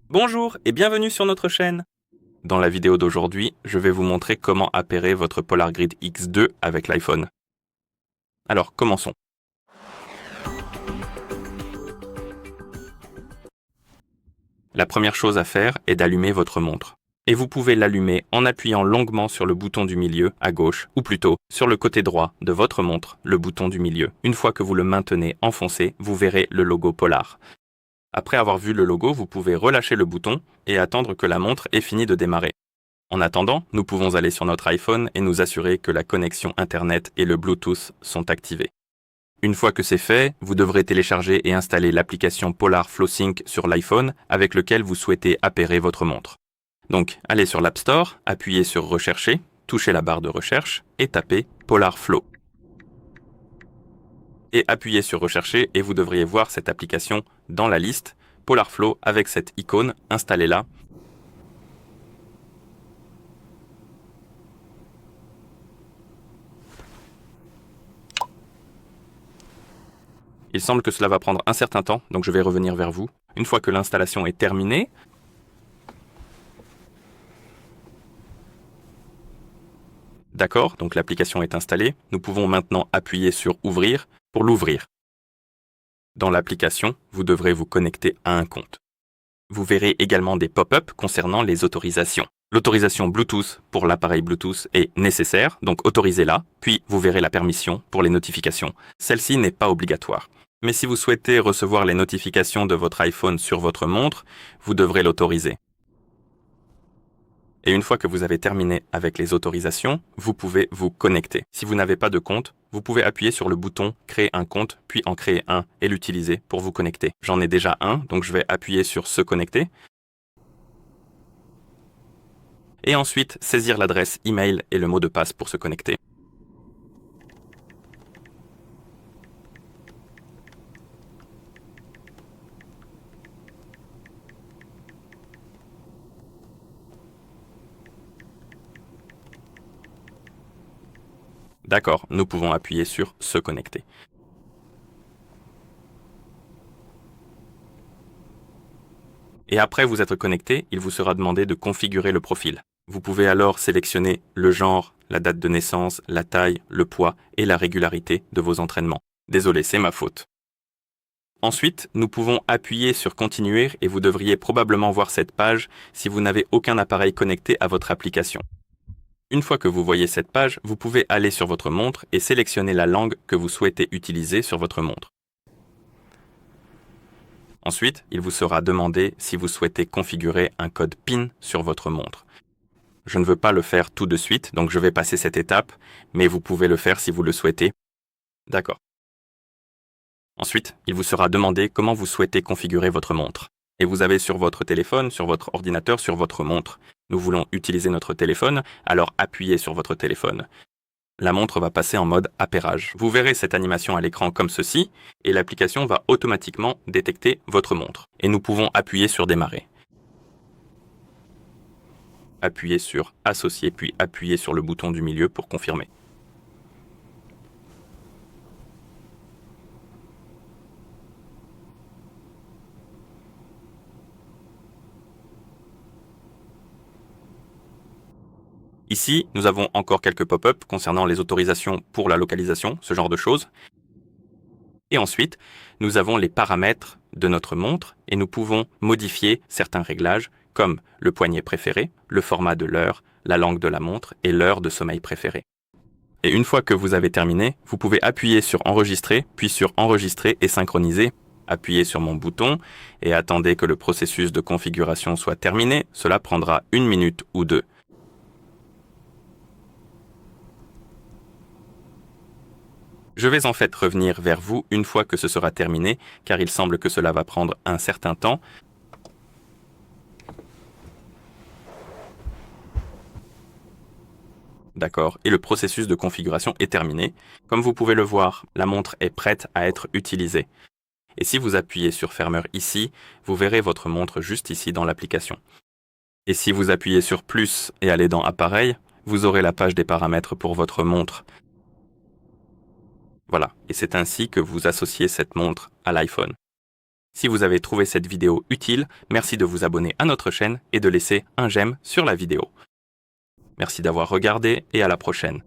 Bonjour et bienvenue sur notre chaîne. Dans la vidéo d'aujourd'hui, je vais vous montrer comment appairer votre Polar Grid X2 avec l'iPhone. Alors, commençons. La première chose à faire est d'allumer votre montre. Et vous pouvez l'allumer en appuyant longuement sur le bouton du milieu, à gauche, ou plutôt sur le côté droit de votre montre, le bouton du milieu. Une fois que vous le maintenez enfoncé, vous verrez le logo Polar. Après avoir vu le logo, vous pouvez relâcher le bouton et attendre que la montre ait fini de démarrer. En attendant, nous pouvons aller sur notre iPhone et nous assurer que la connexion Internet et le Bluetooth sont activés. Une fois que c'est fait, vous devrez télécharger et installer l'application Polar FlowSync sur l'iPhone avec lequel vous souhaitez appairer votre montre. Donc, allez sur l'App Store, appuyez sur Rechercher, touchez la barre de recherche et tapez Polar Flow. Et appuyez sur Rechercher et vous devriez voir cette application dans la liste, Polar Flow avec cette icône, installez-la. Il semble que cela va prendre un certain temps, donc je vais revenir vers vous. Une fois que l'installation est terminée, d'accord, donc l'application est installée, nous pouvons maintenant appuyer sur Ouvrir pour l'ouvrir. Dans l'application, vous devrez vous connecter à un compte. Vous verrez également des pop-up concernant les autorisations. L'autorisation Bluetooth pour l'appareil Bluetooth est nécessaire, donc autorisez-la, puis vous verrez la permission pour les notifications. Celle-ci n'est pas obligatoire. Mais si vous souhaitez recevoir les notifications de votre iPhone sur votre montre, vous devrez l'autoriser. Et une fois que vous avez terminé avec les autorisations, vous pouvez vous connecter. Si vous n'avez pas de compte, vous pouvez appuyer sur le bouton « Créer un compte », puis en créer un et l'utiliser pour vous connecter. J'en ai déjà un, donc je vais appuyer sur « Se connecter ». Et ensuite, saisir l'adresse email et le mot de passe pour se connecter. D'accord, nous pouvons appuyer sur « Se connecter ». Et après vous être connecté, il vous sera demandé de configurer le profil. Vous pouvez alors sélectionner le genre, la date de naissance, la taille, le poids et la régularité de vos entraînements. Désolé, c'est ma faute. Ensuite, nous pouvons appuyer sur Continuer et vous devriez probablement voir cette page si vous n'avez aucun appareil connecté à votre application. Une fois que vous voyez cette page, vous pouvez aller sur votre montre et sélectionner la langue que vous souhaitez utiliser sur votre montre. Ensuite, il vous sera demandé si vous souhaitez configurer un code PIN sur votre montre. Je ne veux pas le faire tout de suite, donc je vais passer cette étape, mais vous pouvez le faire si vous le souhaitez. D'accord. Ensuite, il vous sera demandé comment vous souhaitez configurer votre montre. Et vous avez sur votre téléphone, sur votre ordinateur, sur votre montre. Nous voulons utiliser notre téléphone, alors appuyez sur votre téléphone. La montre va passer en mode appairage. Vous verrez cette animation à l'écran comme ceci, et l'application va automatiquement détecter votre montre. Et nous pouvons appuyer sur Démarrer. Appuyez sur Associer, puis appuyez sur le bouton du milieu pour confirmer. Ici, nous avons encore quelques pop-up concernant les autorisations pour la localisation, ce genre de choses. Et ensuite, nous avons les paramètres de notre montre et nous pouvons modifier certains réglages comme le poignet préféré, le format de l'heure, la langue de la montre et l'heure de sommeil préférée. Et une fois que vous avez terminé, vous pouvez appuyer sur Enregistrer, puis sur Enregistrer et synchroniser. Appuyez sur mon bouton et attendez que le processus de configuration soit terminé. Cela prendra 1 minute ou 2. Je vais en fait revenir vers vous une fois que ce sera terminé, car il semble que cela va prendre un certain temps. D'accord, et le processus de configuration est terminé. Comme vous pouvez le voir, la montre est prête à être utilisée. Et si vous appuyez sur Fermeur ici, vous verrez votre montre juste ici dans l'application. Et si vous appuyez sur Plus et allez dans Appareil, vous aurez la page des paramètres pour votre montre. Voilà, et c'est ainsi que vous associez cette montre à l'iPhone. Si vous avez trouvé cette vidéo utile, merci de vous abonner à notre chaîne et de laisser un j'aime sur la vidéo. Merci d'avoir regardé et à la prochaine.